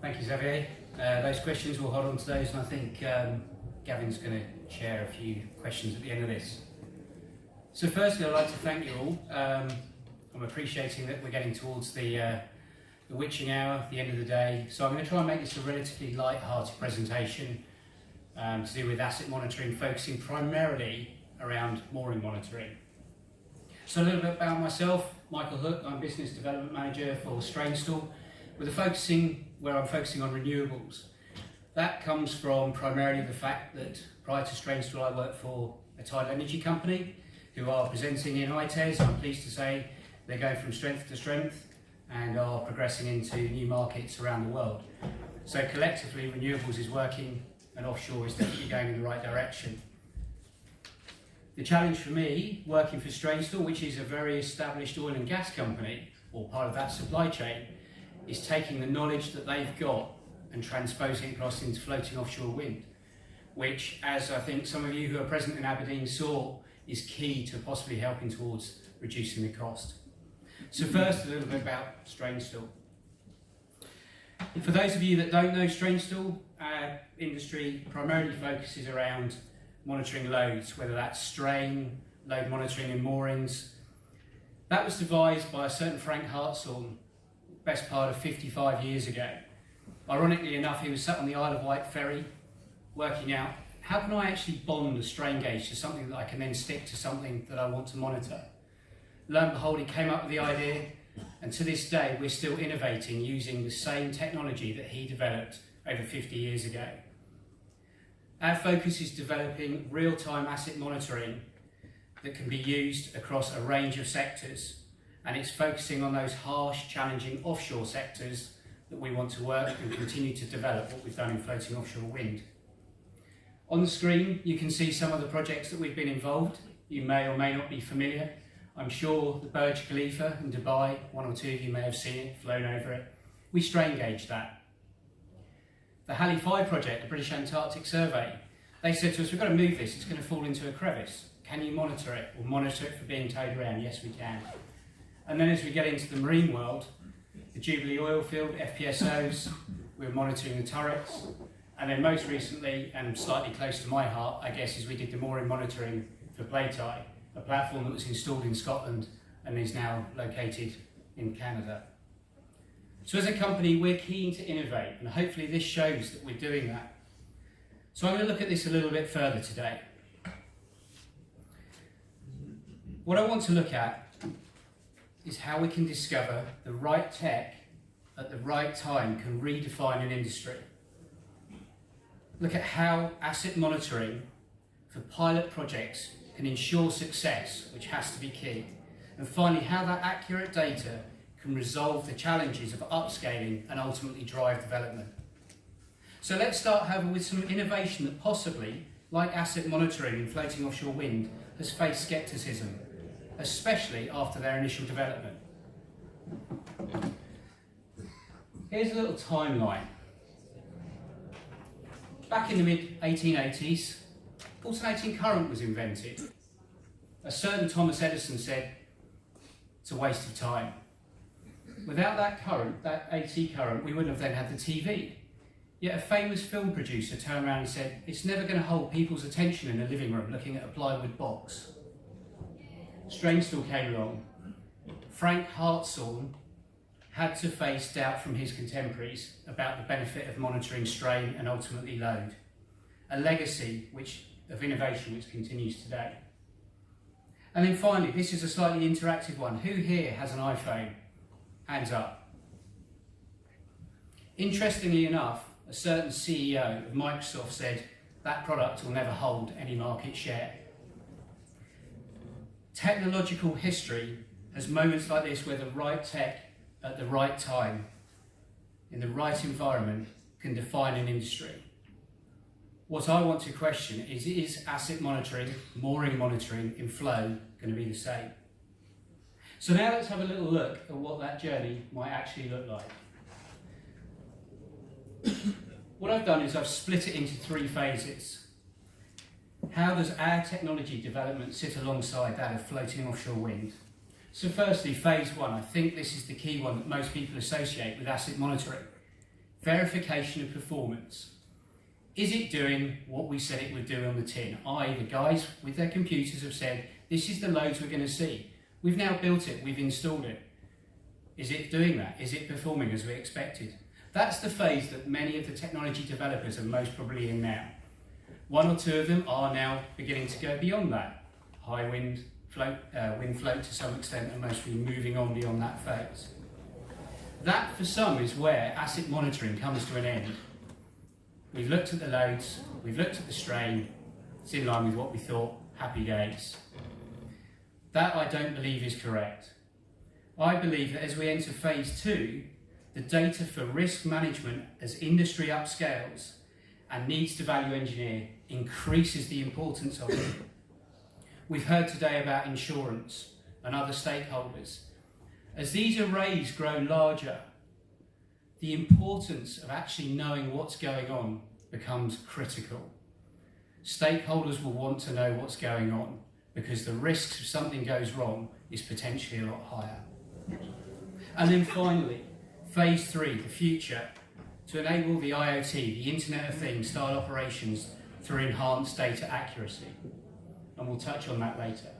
Thank you, Xavier. Those questions, we'll hold on to those, and I think Gavin's going to share a few questions at the end of this. So firstly, I'd like to thank you all. I'm appreciating that we're getting towards the witching hour, the end of the day, so I'm going to try and make this a relatively light-hearted presentation to do with asset monitoring, focusing primarily around mooring monitoring. So a little bit about myself. Michael Hook, I'm Business Development Manager for JF-Strainstall, where I'm focusing on renewables. That comes from primarily the fact that prior to Strainstall I worked for a tidal energy company who are presenting in ITES. I'm pleased to say they're going from strength to strength and are progressing into new markets around the world. So collectively renewables is working and offshore is definitely going in the right direction. The challenge for me, working for Strainstall, which is a very established oil and gas company, or part of that supply chain, is taking the knowledge that they've got and transposing it across into floating offshore wind, which, as I think some of you who are present in Aberdeen saw, is key to possibly helping towards reducing the cost. So first, a little bit about Strainstall. For those of you that don't know Strainstall, our industry primarily focuses around monitoring loads, whether that's strain, load monitoring in moorings. That was devised by a certain Frank Hartshorn, best part of 55 years ago. Ironically enough, he was sat on the Isle of Wight ferry working out, how can I actually bond a strain gauge to something that I can then stick to something that I want to monitor? Lo and behold, he came up with the idea, and to this day we're still innovating using the same technology that he developed over 50 years ago. Our focus is developing real-time asset monitoring that can be used across a range of sectors, and it's focusing on those harsh, challenging offshore sectors that we want to work and continue to develop what we've done in floating offshore wind. On the screen you can see some of the projects that we've been involved. You may or may not be familiar. I'm sure the Burj Khalifa in Dubai, one or two of you may have seen it, flown over it. We strain gauge that. The Halley 5 project, the British Antarctic Survey, they said to us, we've got to move this, it's going to fall into a crevice. Can you monitor it? We'll monitor it for being towed around. Yes, we can. And then as we get into the marine world, the Jubilee oil field, FPSOs, we're monitoring the turrets. And then most recently, and slightly close to my heart, I guess, is we did the mooring monitoring for Playtie, a platform that was installed in Scotland and is now located in Canada. So as a company, we're keen to innovate, and hopefully this shows that we're doing that. So I'm going to look at this a little bit further today. What I want to look at is how we can discover the right tech at the right time can redefine an industry. Look at how asset monitoring for pilot projects can ensure success, which has to be key. And finally, how that accurate data can resolve the challenges of upscaling and ultimately drive development. So let's start, however, with some innovation that possibly, like asset monitoring in floating offshore wind, has faced scepticism, especially after their initial development. Here's a little timeline. Back in the mid-1880s, alternating current was invented. A certain Thomas Edison said, it's a waste of time. Without that current, that AC current, we wouldn't have then had the TV. Yet a famous film producer turned around and said, it's never going to hold people's attention in a living room looking at a plywood box. Strainstall came along. Frank Hartshorn had to face doubt from his contemporaries about the benefit of monitoring strain and ultimately load. A legacy of innovation which continues today. And then finally, this is a slightly interactive one. Who here has an iPhone? Hands up. Interestingly enough, a certain CEO of Microsoft said that product will never hold any market share. Technological history has moments like this where the right tech at the right time, in the right environment, can define an industry. What I want to question is asset monitoring, mooring monitoring in flow going to be the same? So now let's have a little look at what that journey might actually look like. What I've done is I've split it into 3 phases. How does our technology development sit alongside that of floating offshore wind? So firstly, phase 1, I think this is the key one that most people associate with asset monitoring. verification of performance. Is it doing what we said it would do on the tin? I.e. the guys with their computers have said, this is the loads we're going to see. We've now built it, we've installed it. Is it doing that? Is it performing as we expected? That's the phase that many of the technology developers are most probably in now. One or two of them are now beginning to go beyond that. High wind float to some extent, and mostly moving on beyond that phase. That for some is where asset monitoring comes to an end. We've looked at the loads, we've looked at the strain, it's in line with what we thought, happy days. That I don't believe is correct. I believe that as we enter phase 2, the data for risk management as industry upscales and needs to value engineer increases the importance of it. We've heard today about insurance and other stakeholders. As these arrays grow larger, the importance of actually knowing what's going on becomes critical. Stakeholders will want to know what's going on because the risks if something goes wrong is potentially a lot higher. And then finally, phase 3, the future, to enable the IoT, the Internet of Things style operations through enhanced data accuracy. And we'll touch on that later.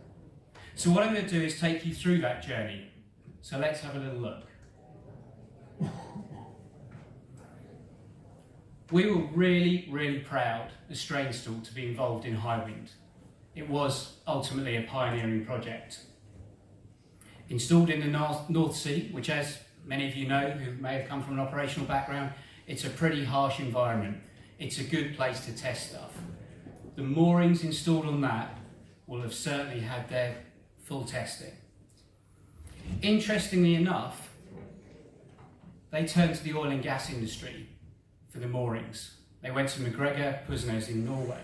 So what I'm going to do is take you through that journey. So let's have a little look. We were really proud as Strainstall to be involved in high wind. It was ultimately a pioneering project. Installed in the North Sea, which as many of you know who may have come from an operational background, it's a pretty harsh environment. It's a good place to test stuff. The moorings installed on that will have certainly had their full testing. Interestingly enough, they turned to the oil and gas industry for the moorings. They went to MacGregor Pusnes in Norway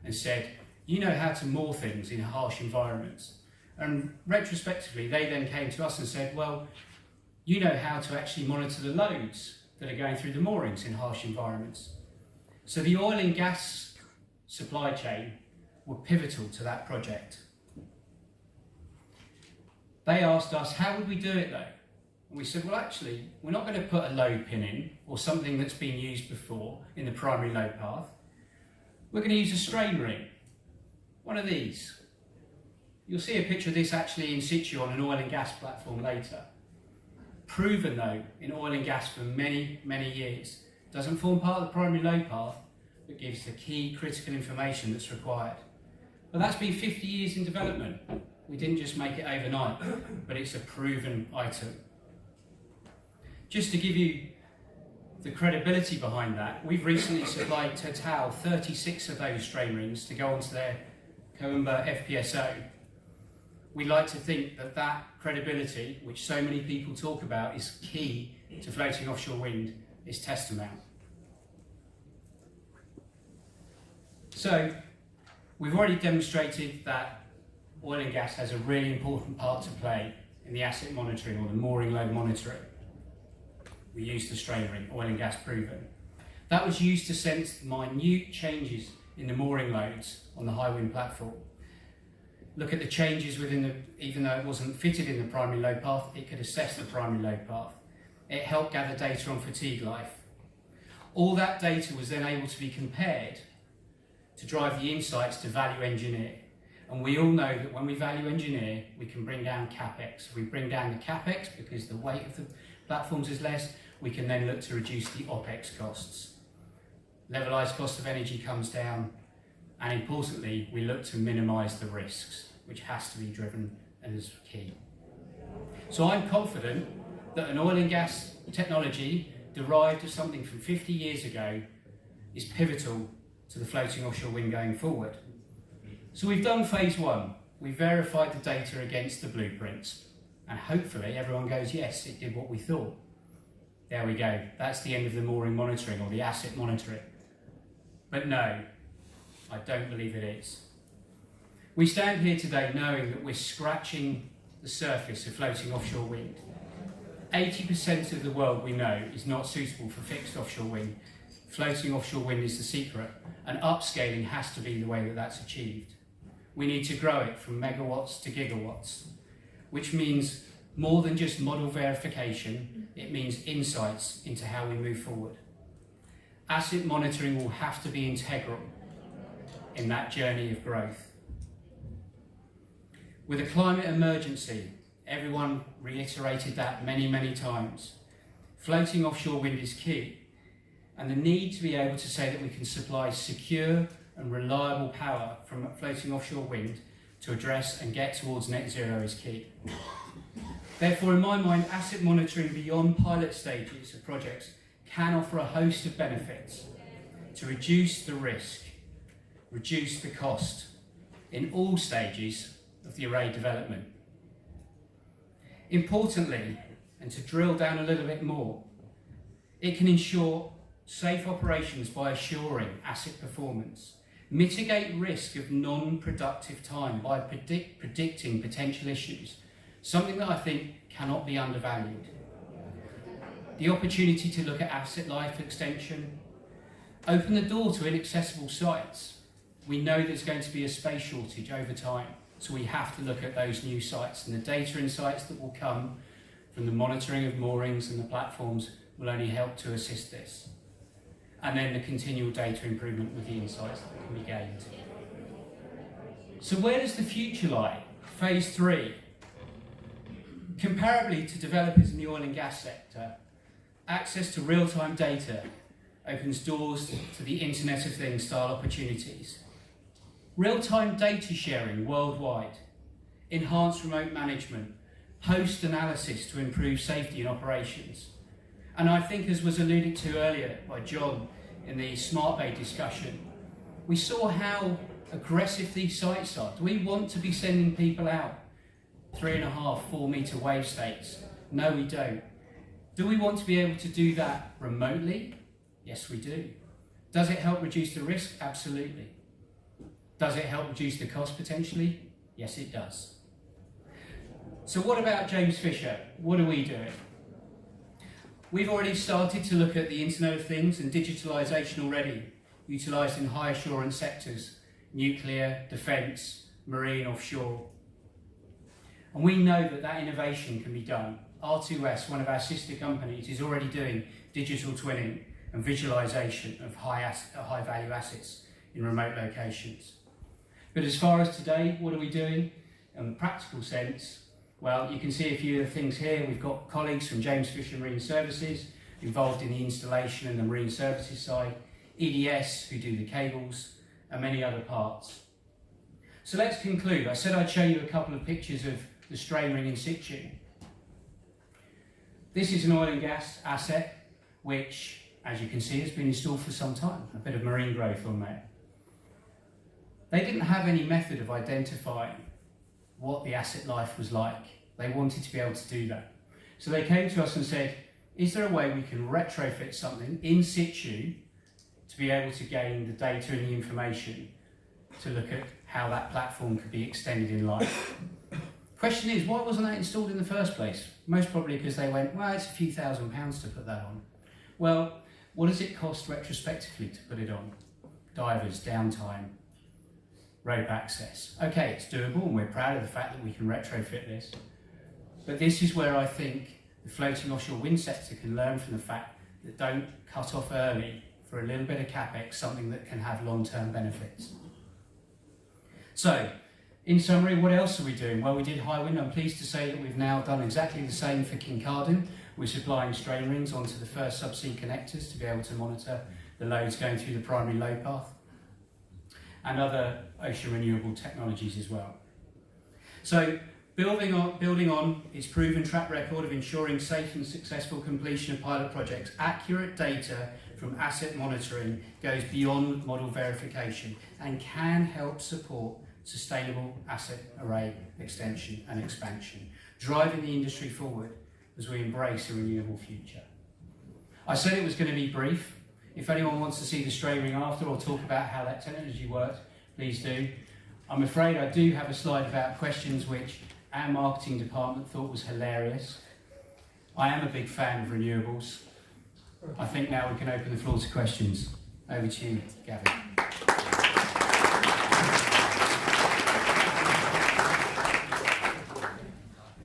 and said, you know how to moor things in harsh environments. And retrospectively, they then came to us and said, well, you know how to actually monitor the loads that are going through the moorings in harsh environments. So the oil and gas supply chain were pivotal to that project. They asked us, how would we do it though? And we said, well, actually, we're not going to put a load pin in or something that's been used before in the primary load path. We're going to use a strain ring, one of these. You'll see a picture of this actually in situ on an oil and gas platform later. Proven though in oil and gas for many years. Doesn't form part of the primary load path, but gives the key critical information that's required. But that's been 50 years in development. We didn't just make it overnight, but it's a proven item. Just to give you the credibility behind that, we've recently supplied Total 36 of those strain rings to go onto their Coimba FPSO. We like to think that that credibility, which so many people talk about, is key to floating offshore wind, is tantamount. So, we've already demonstrated that oil and gas has a really important part to play in the asset monitoring or the mooring load monitoring. We used the strain ring, oil and gas proven. That was used to sense minute changes in the mooring loads on the high wind platform. Look at the changes within even though it wasn't fitted in the primary load path, it could assess the primary load path. It helped gather data on fatigue life. All that data was then able to be compared to drive the insights to value engineer. And we all know that when we value engineer, we can bring down CapEx. If we bring down the CapEx because the weight of the platforms is less, we can then look to reduce the OpEx costs. Levelised cost of energy comes down, and importantly, we look to minimise the risks, which has to be driven as key. So I'm confident that an oil and gas technology derived of something from 50 years ago is pivotal to the floating offshore wind going forward. So we've done phase 1. We verified the data against the blueprints, and hopefully everyone goes, yes, it did what we thought. There we go. That's the end of the mooring monitoring or the asset monitoring. But no, I don't believe it is. We stand here today knowing that we're scratching the surface of floating offshore wind. 80% of the world we know is not suitable for fixed offshore wind. Floating offshore wind is the secret, and upscaling has to be the way that that's achieved. We need to grow it from megawatts to gigawatts, which means more than just model verification, it means insights into how we move forward. asset monitoring will have to be integral in that journey of growth. With a climate emergency, everyone reiterated that many, many times. Floating offshore wind is key, and the need to be able to say that we can supply secure and reliable power from floating offshore wind to address and get towards net zero is key. Therefore, in my mind, asset monitoring beyond pilot stages of projects can offer a host of benefits to reduce the risk, reduce the cost in all stages of the array development. Importantly, and to drill down a little bit more, it can ensure safe operations by assuring asset performance, mitigate risk of non-productive time by predicting potential issues, something that I think cannot be undervalued. The opportunity to look at asset life extension, open the door to inaccessible sites. We know there's going to be a space shortage over time, so we have to look at those new sites, and the data insights that will come from the monitoring of moorings and the platforms will only help to assist this. And then the continual data improvement with the insights that can be gained. So where does the future lie? Phase 3. Comparably to developers in the oil and gas sector, access to real-time data opens doors to the Internet of Things style opportunities. Real-time data sharing worldwide, enhanced remote management, post-analysis to improve safety and operations. And I think, as was alluded to earlier by John in the Smart Bay discussion, we saw how aggressive these sites are. Do we want to be sending people out 3.5, 4 metre wave states? No, we don't. Do we want to be able to do that remotely? Yes, we do. Does it help reduce the risk? Absolutely. Does it help reduce the cost potentially? Yes, it does. So what about James Fisher? What are we doing? We've already started to look at the Internet of Things and digitalisation already, utilised in high assurance sectors, nuclear, defence, marine, offshore. And we know that that innovation can be done. R2S, one of our sister companies, is already doing digital twinning and visualisation of high value assets in remote locations. But as far as today, what are we doing? In the practical sense, well, you can see a few of the things here. We've got colleagues from James Fisher Marine Services involved in the installation and the marine services side, EDS, who do the cables, and many other parts. So let's conclude. I said I'd show you a couple of pictures of the strain ring in situ. This is an oil and gas asset, which, as you can see, has been installed for some time. A bit of marine growth on there. They didn't have any method of identifying what the asset life was like. They wanted to be able to do that. So they came to us and said, is there a way we can retrofit something in situ to be able to gain the data and the information to look at how that platform could be extended in life? Question is, why wasn't that installed in the first place? Most probably because they went, well, it's a few £1,000s to put that on. Well, what does it cost retrospectively to put it on? Divers, downtime, rope access. Okay, it's doable, and we're proud of the fact that we can retrofit this. But this is where I think the floating offshore wind sector can learn from the fact that don't cut off early for a little bit of capex, something that can have long-term benefits. So, in summary, what else are we doing? Well, we did high wind. I'm pleased to say that we've now done exactly the same for Kincardine. We're supplying strain rings onto the first subsea connectors to be able to monitor the loads going through the primary load path, and other ocean renewable technologies as well. So, building on its proven track record of ensuring safe and successful completion of pilot projects, accurate data from asset monitoring goes beyond model verification and can help support sustainable asset array extension and expansion, driving the industry forward as we embrace a renewable future. I said it was going to be brief. If anyone wants to see the strain ring after or talk about how that technology worked, please do. I'm afraid I do have a slide about questions which our marketing department thought was hilarious. I am a big fan of renewables. I think now we can open the floor to questions. Over to you, Gavin.